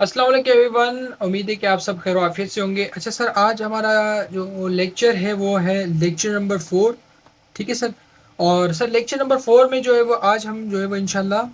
अस्सलाम वालेकुम एवरीवन। उम्मीद है कि आप सब खैर आफियत से होंगे। अच्छा सर, आज हमारा जो लेक्चर है वो है लेक्चर नंबर 4। ठीक है सर। और सर लेक्चर नंबर 4 में जो है वो आज हम जो है वो इंशाल्लाह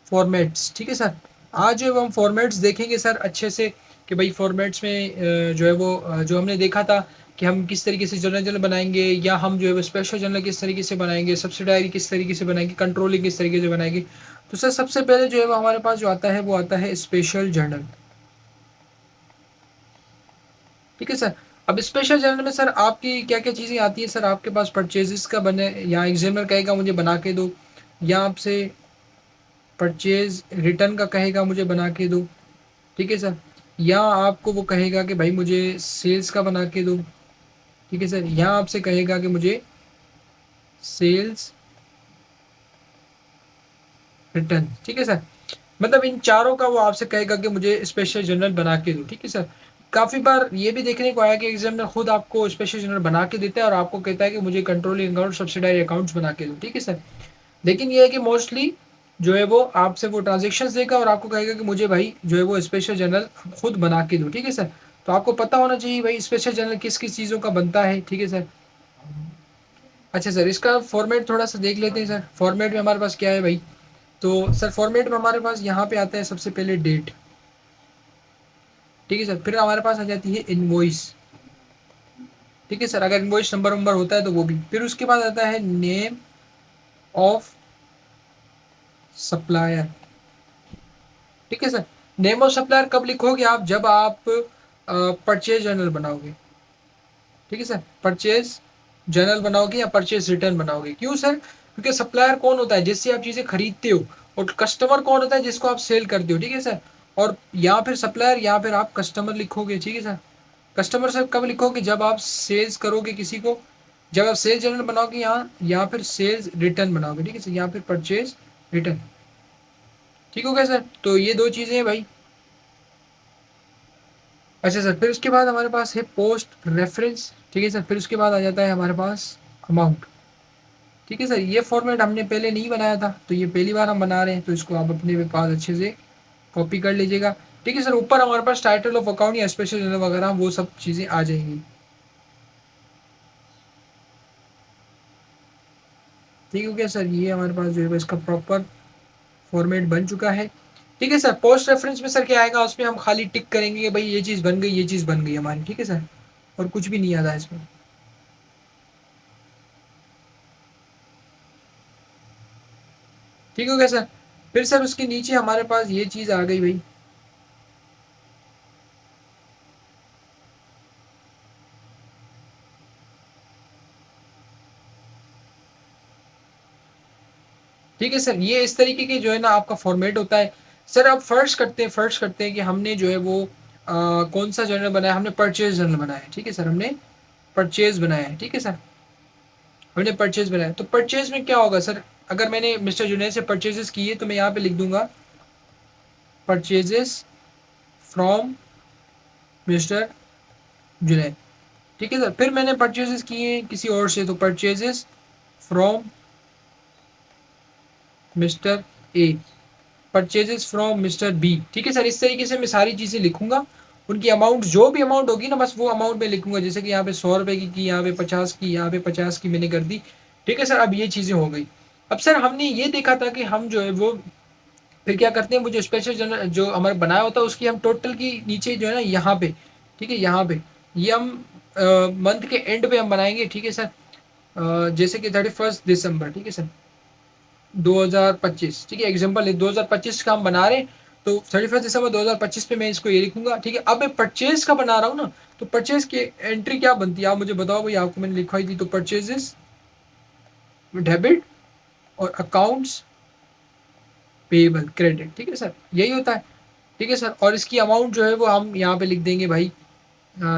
फॉर्मेट्स, ठीक है सर। आज जो है वो हम फॉर्मेट्स देखेंगे सर अच्छे से कि भाई फॉर्मेट्स में जो है वो जो हमने देखा था कि हम किस तरीके से जर्नल जर्नल बनाएंगे, या हम जो है वो स्पेशल जर्नल किस तरीके से बनाएंगे, सब्सिडायरी किस तरीके से बनाएंगे, कंट्रोलिंग किस तरीके से बनाएंगे। तो सर सबसे पहले जो है वो हमारे पास जो आता है वो आता है स्पेशल जर्नल। ठीक है सर। अब स्पेशल जर्नल में सर आपकी क्या क्या चीज़ें आती है सर, आपके पास परचेजेस का बने, या एग्जामिनर कहेगा मुझे बना के दो, या आपसे परचेज रिटर्न का कहेगा मुझे बना के दो। ठीक है सर। या आपको वो कहेगा कि भाई मुझे सेल्स का बना के दो। ठीक है सर। या आपसे कहेगा कि मुझे सेल्स रिटर्न। ठीक है सर। मतलब इन चारों का वो आपसे कहेगा कि मुझे स्पेशल जर्नल बना के दो। ठीक है सर। काफ़ी बार ये भी देखने को आया कि एग्जामिनर खुद आपको स्पेशल जर्नल बना के देता है और आपको कहता है कि मुझे कंट्रोलिंग अकाउंट सब्सिडारी अकाउंट्स बना के दो। ठीक है सर। लेकिन ये है कि मोस्टली जो है वो आपसे वो ट्रांजेक्शन्स देगा और आपको कहेगा कि मुझे भाई जो है वो स्पेशल जर्नल खुद बना के दो। ठीक है सर। तो आपको पता होना चाहिए भाई स्पेशल जर्नल किस किस चीज़ों का बनता है। ठीक है सर। अच्छा सर, इसका फॉर्मेट थोड़ा सा देख लेते हैं सर। फॉर्मेट में हमारे पास क्या है भाई। तो सर फॉर्मेट में हमारे पास यहाँ पे आता है सबसे पहले डेट। ठीक है सर। फिर हमारे पास आ जाती है इनवॉइस। ठीक है सर। अगर इनवॉइस नंबर वंबर होता है तो वो भी। फिर उसके बाद आता है नेम ऑफ सप्लायर। ठीक है सर। नेम ऑफ सप्लायर कब लिखोगे आप, जब आप परचेज जर्नल बनाओगे। ठीक है सर। परचेज जर्नल बनाओगे या परचेज रिटर्न बनाओगे। क्यों सर? क्योंकि सप्लायर कौन होता है जिससे आप चीज़ें खरीदते हो, और कस्टमर कौन होता है जिसको आप सेल करते हो। ठीक है सर। और यहाँ फिर सप्लायर, यहाँ फिर आप कस्टमर लिखोगे। ठीक है सर। कस्टमर सर कब लिखोगे, जब आप सेल्स करोगे किसी को, जब आप सेल्स जर्नल बनाओगे यहाँ, या फिर सेल्स रिटर्न बनाओगे। ठीक है सर। यहाँ फिर परचेज रिटर्न। ठीक हो गया सर। तो ये दो चीज़ें हैं भाई। अच्छा सर, फिर उसके बाद हमारे पास है पोस्ट रेफरेंस। ठीक है सर। फिर उसके बाद आ जाता है हमारे पास अमाउंट। ठीक है सर। ये फॉर्मेट हमने पहले नहीं बनाया था, तो ये पहली बार हम बना रहे हैं, तो इसको आप अपने पास अच्छे से कॉपी कर लीजिएगा। ठीक है सर। ऊपर हमारे पास टाइटल ऑफ अकाउंट या स्पेशल जर्नल वगैरह वो सब चीज़ें आ जाएंगी। ठीक हो गया सर। ये हमारे पास जो है इसका प्रॉपर फॉर्मेट बन चुका है। ठीक है सर। पोस्ट रेफरेंस में सर क्या आएगा, उसमें हम खाली टिक करेंगे कि भाई ये चीज़ बन गई, ये चीज़ बन गई हमारी। ठीक है सर। और कुछ भी नहीं आता इसमें। ठीक हो गया सर। फिर सर उसके नीचे हमारे पास ये चीज़ आ गई भाई। ठीक है सर। ये इस तरीके के जो है ना आपका फॉर्मेट होता है। सर अब फर्स्ट करते हैं कि हमने जो है वो कौन सा जर्नल बनाया। हमने परचेज जर्नल बनाया है। ठीक है सर। हमने परचेज बनाया है। ठीक है सर। हमने परचेज बनाया, तो परचेज में क्या होगा सर। अगर मैंने मिस्टर जुनैद से परचेजेस किए तो मैं यहाँ पे लिख दूंगा परचेजेस फ्रॉम मिस्टर जुनैद। ठीक है सर। फिर मैंने परचेजेस किए किसी और से, तो purchases from mister A, purchases from mister B. ठीक है सर। इस तरीके से मैं सारी चीज़ें लिखूंगा। उनकी अमाउंट जो भी अमाउंट होगी ना, बस वो अमाउंट मैं लिखूंगा। जैसे कि यहाँ पे 100 रुपए की, यहाँ पे 50 की, यहाँ पे 50 की मैंने कर दी। ठीक है सर। अब ये चीज़ें हो गई। अब सर हमने ये देखा था कि हम जो है वो फिर क्या करते हैं, वो जो स्पेशल जनरल जो हमारा बनाया होता है उसकी हम टोटल की नीचे जो है ना यहाँ पे, ठीक है यहाँ पे, ये हम मंथ के एंड पे हम बनाएंगे। ठीक है सर। जैसे कि 31 दिसंबर। ठीक है सर। 2025। ठीक है। एग्जाम्पल है 2025 का हम बना रहे हैं, तो 31 दिसंबर 2025 पे मैं इसको ये लिखूंगा। ठीक है। अब मैं परचेज का बना रहा हूँ ना, तो परचेज की एंट्री क्या बनती है आप मुझे बताओ भाई। आपको मैंने लिखवाई थी, तो परचेजेस डेबिट और अकाउंट्स पेबल क्रेडिट। ठीक है सर। यही होता है। ठीक है सर। और इसकी अमाउंट जो है वो हम यहाँ पे लिख देंगे भाई।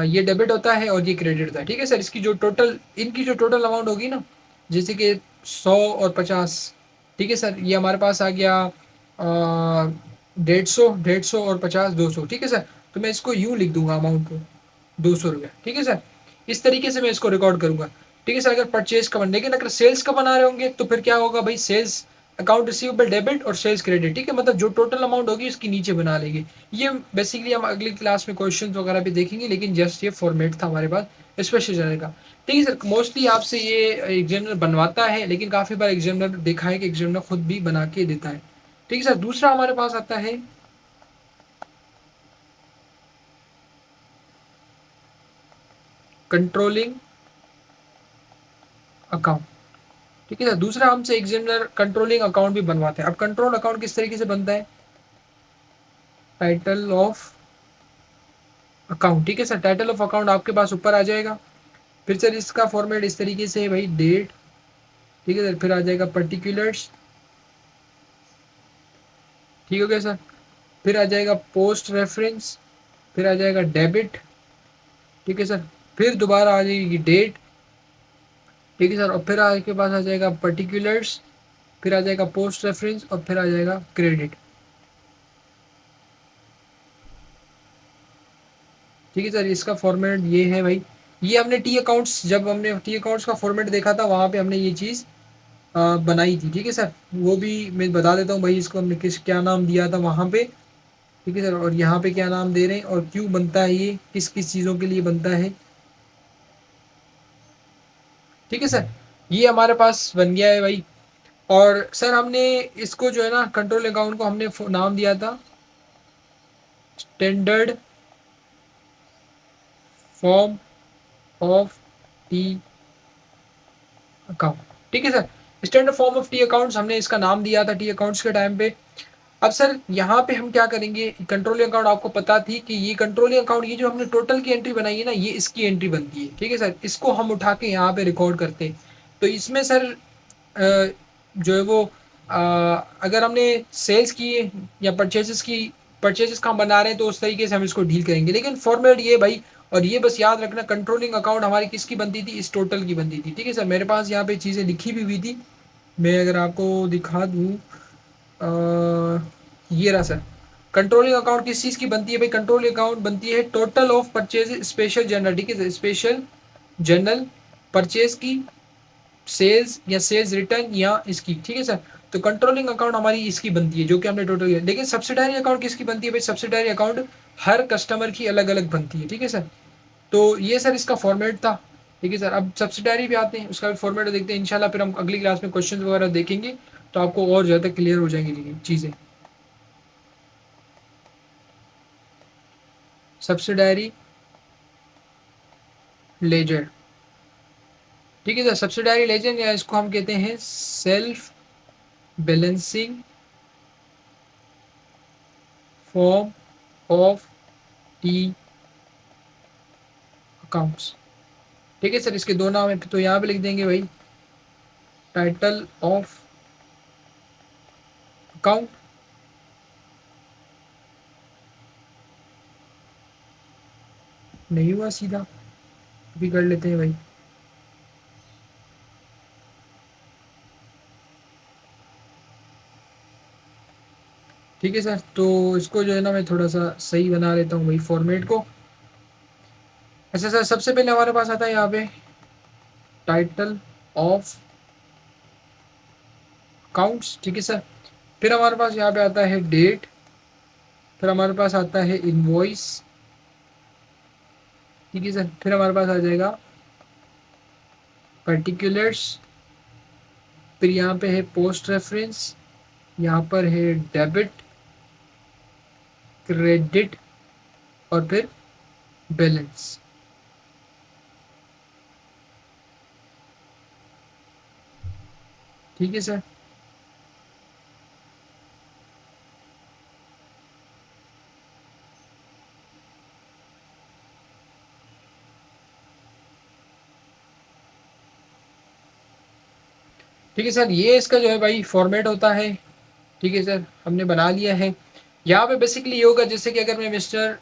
ये डेबिट होता है और ये क्रेडिट होता है। ठीक है सर। इसकी जो टोटल, इनकी जो टोटल अमाउंट होगी ना, जैसे कि 100 और 50। ठीक है सर। ये हमारे पास आ गया 150, 150 और 50, 200। ठीक है सर। तो मैं इसको यूँ लिख दूंगा अमाउंट को, 200 रुपया। ठीक है सर। इस तरीके से मैं इसको रिकॉर्ड करूंगा। ठीक है सर। अगर परचेज का बन, लेकिन अगर सेल्स का बना रहे होंगे तो फिर क्या होगा भाई, सेल्स अकाउंट रिसीवेबल डेबिट और सेल्स क्रेडिट, ठीक है, मतलब जो टोटल अमाउंट होगी उसकी नीचे बना लेंगे। ये बेसिकली हम अगली क्लास में क्वेश्चन वगैरह भी देखेंगे, लेकिन जस्ट ये फॉर्मेट था हमारे पास स्पेशल जनरल का। ठीक है सर, मोस्टली आपसे ये एग्जामिनर बनवाता है, लेकिन काफ़ी बार एग्जामिनर देखा है कि एग्जामिनर खुद भी बना के देता है। ठीक है सर, दूसरा हमारे पास आता है कंट्रोलिंग अकाउंट। ठीक है सर, दूसरा हमसे एग्जामिनर कंट्रोलिंग अकाउंट भी बनवाते हैं। अब कंट्रोल अकाउंट किस तरीके से बनता है, टाइटल ऑफ अकाउंट। ठीक है सर, टाइटल ऑफ अकाउंट आपके पास ऊपर आ जाएगा। फिर सर इसका फॉर्मेट इस तरीके से है भाई, डेट, ठीक है सर, फिर आ जाएगा पर्टिकुलर्स, ठीक हो गया सर, फिर आ जाएगा पोस्ट रेफरेंस, फिर आ जाएगा डेबिट, ठीक है सर, फिर दोबारा आ जाएगी डेट, ठीक है सर, और फिर आपके पास आ जाएगा पर्टिकुलर्स, फिर आ जाएगा पोस्ट रेफरेंस, और फिर आ जाएगा क्रेडिट। ठीक है सर, इसका फॉर्मेट ये है भाई। ये हमने टी अकाउंट्स, जब हमने टी अकाउंट्स का फॉर्मेट देखा था वहाँ पे हमने ये चीज़ बनाई थी। ठीक है सर, वो भी मैं बता देता हूँ भाई, इसको हमने किस क्या नाम दिया था वहाँ पे। ठीक है सर, और यहाँ पे क्या नाम दे रहे हैं और क्यों बनता है, ये किस किस चीज़ों के लिए बनता है। ठीक है सर, ये हमारे पास बन गया है भाई। और सर हमने इसको जो है ना, कंट्रोल अकाउंट को हमने नाम दिया था standard form of T account. ठीक है sir, standard form of T accounts हमने इसका नाम दिया था टी अकाउंट्स के टाइम पे। अब सर यहाँ पे हम क्या करेंगे, कंट्रोलिंग अकाउंट आपको पता थी कि ये कंट्रोलिंग अकाउंट, ये जो हमने टोटल की एंट्री बनाई है ना, ये इसकी एंट्री बनती है। ठीक है सर, इसको हम उठा के यहाँ पे रिकॉर्ड करते हैं। तो इसमें सर जो है वो अगर हमने सेल्स की या परचेजेस की, परचेजेस का हम बना रहे हैं तो उस तरीके से हम इसको डील करेंगे, लेकिन फॉर्मेट ये भाई। और ये बस याद रखना, कंट्रोलिंग अकाउंट हमारी किसकी बनती थी, इस टोटल की बनती थी। ठीक है सर, मेरे पास यहाँ पे चीज़ें लिखी भी हुई थी, मैं अगर आपको दिखा दूँ, ये रहा सर। कंट्रोलिंग अकाउंट किस चीज़ की बनती है भाई, कंट्रोलिंग अकाउंट बनती है total of purchase special general. ठीक है, स्पेशल जनरल परचेज की, सेल्स या सेल्स रिटर्न या इसकी। ठीक है सर, तो कंट्रोलिंग अकाउंट हमारी इसकी बनती है, जो कि हमने टोटल, लेकिन सब्सिडारी अकाउंट किसकी बनती है भाई, सब्सिडारी अकाउंट हर कस्टमर की अलग अलग बनती है। ठीक है सर, तो ये सर इसका फॉर्मेट था। ठीक है सर, अब सब्सिडारी भी आते हैं, उसका भी फॉर्मेट देखते हैं इंशाल्लाह, फिर हम अगली क्लास में क्वेश्चन वगैरह देखेंगे, तो आपको और ज़्यादा क्लियर हो जाएंगी चीज़ें। Subsidiary ledger. ठीक है सर, सब्सिडारी लेजर या इसको हम कहते हैं self balancing form of T accounts. ठीक है सर, इसके दो नाम है, तो यहाँ पे लिख देंगे भाई टाइटल ऑफ अकाउंट, नहीं हुआ सीधा, भी कर लेते हैं भाई। ठीक है सर, तो इसको जो है ना मैं थोड़ा सा सही बना लेता हूँ भाई फॉर्मेट को। अच्छा सर, सबसे पहले हमारे पास आता है यहाँ पे टाइटल ऑफ अकाउंट्स। ठीक है सर, फिर हमारे पास यहाँ पे आता है डेट, फिर हमारे पास आता है इनवॉइस। ठीक है सर, फिर हमारे पास आ जाएगा पर्टिकुलर्स, फिर यहाँ पे है पोस्ट रेफरेंस, यहाँ पर है डेबिट, क्रेडिट, और फिर बैलेंस। ठीक है सर, ठीक है सर, ये इसका जो है भाई फॉर्मेट होता है। ठीक है सर, हमने बना लिया है। यहाँ पे बेसिकली ये होगा, जैसे कि अगर मैं मिस्टर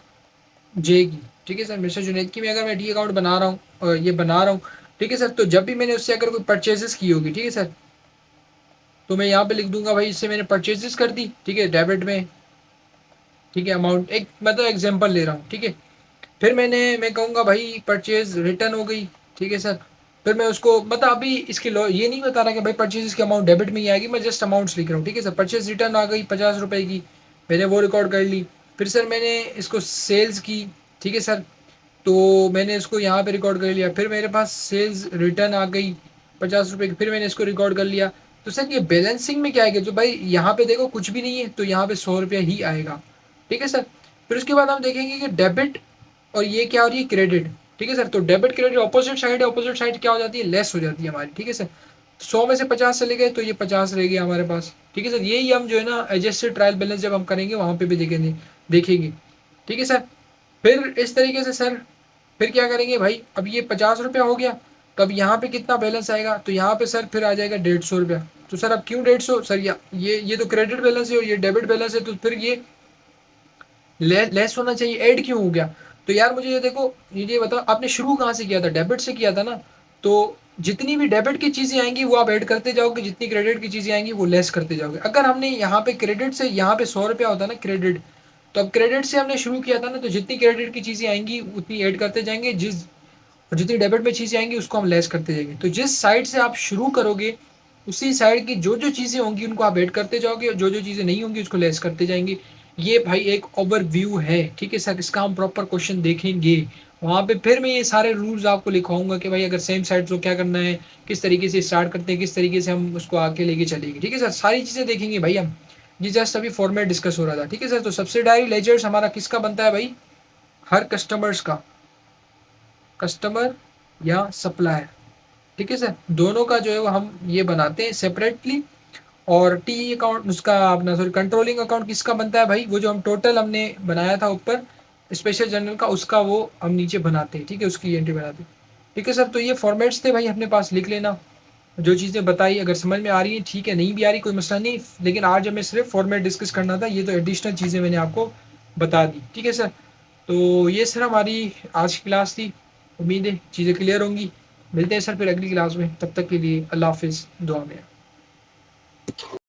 जे की, ठीक है सर, मिस्टर जुनेद की मैं अगर मैं डी अकाउंट बना रहा हूँ, ये बना रहा हूँ, ठीक है सर, तो जब भी मैंने उससे अगर कोई परचेजेस की होगी, ठीक है सर, तो मैं यहाँ पे लिख दूंगा भाई इससे मैंने परचेजेस कर दी, ठीक है, डेबिट में। ठीक है, अमाउंट एक मतलब एग्जांपल ले रहा हूँ, ठीक है। फिर मैं कहूँगा भाई परचेज रिटर्न हो गई, ठीक है सर, फिर मैं उसको मतलब अभी इसकी ये नहीं बता रहा कि भाई परचेज की अमाउंट डेबिट में ही आएगी, मैं जस्ट अमाउंट्स लिख रहा हूँ, ठीक है सर। परचेज रिटर्न आ गई 50 रुपए की, मैंने वो रिकॉर्ड कर ली। फिर सर मैंने इसको सेल्स की, ठीक है सर, तो मैंने इसको यहाँ पे रिकॉर्ड कर लिया। फिर मेरे पास सेल्स रिटर्न आ गई 50 रुपए की, फिर मैंने इसको रिकॉर्ड कर लिया। तो सर ये बैलेंसिंग में क्या आएगा, जो भाई यहाँ पे देखो कुछ भी नहीं है तो यहाँ पे 100 रुपया ही आएगा, ठीक है सर। फिर उसके बाद हम देखेंगे कि डेबिट और ये क्या हो रही है, क्रेडिट, ठीक है सर। तो डेबिट क्रेडिट ऑपोजिट साइड है, ऑपोजिट साइड क्या हो जाती है, लेस हो जाती है हमारी, ठीक है सर। 100 में से 50 चले गए तो ये 50 रह गया हमारे पास, ठीक है सर। यही हम जो है ना एडजस्टेड ट्रायल बैलेंस जब हम करेंगे वहां पे भी देखेंगे देखेंगे, ठीक है सर। फिर इस तरीके से सर फिर क्या करेंगे भाई, अब ये 50 रुपया हो गया, तो अब यहाँ पे कितना बैलेंस आएगा, तो यहाँ पे सर फिर आ जाएगा 150 रुपया। तो सर अब क्यों 150 सर, ये तो क्रेडिट बैलेंस है और ये डेबिट बैलेंस है, तो फिर ये लेस होना चाहिए, ऐड क्यों हो गया। तो यार मुझे ये देखो, ये बताओ आपने शुरू कहाँ से किया था, डेबिट से किया था ना। तो जितनी भी डेबिट की चीजें आएंगी वो आप ऐड करते जाओगे, जितनी क्रेडिट की चीजें आएंगी वो लेस करते जाओगे। अगर हमने यहाँ पे क्रेडिट से, यहाँ पे 100 रुपया होता ना क्रेडिट, तो अब क्रेडिट से हमने शुरू किया था ना, तो जितनी क्रेडिट की चीजें आएंगी उतनी ऐड करते जाएंगे, और जितनी डेबिट में चीजें आएंगी उसको हम लेस करते जाएंगे। तो जिस साइड से आप शुरू करोगे उसी साइड की जो जो चीजें होंगी उनको आप ऐड करते जाओगे, और जो जो चीजें नहीं होंगी उसको लेस करते जाएंगे। ये भाई एक ओवरव्यू है, ठीक है सर। इसका हम प्रॉपर क्वेश्चन देखेंगे वहां पे, फिर मैं ये सारे रूल्स आपको लिखवाऊंगा कि भाई अगर सेम साइड तो क्या करना है, किस तरीके से स्टार्ट करते हैं, किस तरीके से हम उसको आगे लेके चलेंगे, ठीक है सर। सारी चीजें देखेंगे भाई हम। ये जस्ट अभी फॉर्मेट डिस्कस हो रहा था, ठीक है सर। तो सब्सिडायरी लेजर्स हमारा किसका बनता है भाई, हर कस्टमर्स का, कस्टमर या सप्लायर, ठीक है सर, दोनों का जो है वो हम ये बनाते हैं सेपरेटली। और टी अकाउंट उसका अपना सॉरी कंट्रोलिंग अकाउंट किसका बनता है भाई, वो जो हम टोटल हमने बनाया था ऊपर स्पेशल जर्नल का, उसका वो हम नीचे बनाते हैं, ठीक है, उसकी एंट्री बनाते हैं, ठीक है सर। तो ये फॉर्मेट्स थे भाई अपने पास, लिख लेना जो चीज़ें बताई। अगर समझ में आ रही है ठीक है, नहीं भी आ रही कोई मसला नहीं, लेकिन आज हमें सिर्फ फॉर्मेट डिस्कस करना था, ये तो एडिशनल चीज़ें मैंने आपको बता दी, ठीक है सर। तो ये सर हमारी आज की क्लास थी, उम्मीद है चीज़ें क्लियर होंगी। मिलते हैं सर फिर अगली क्लास में, तब तक के लिए अल्लाह हाफिज़, दुआ में।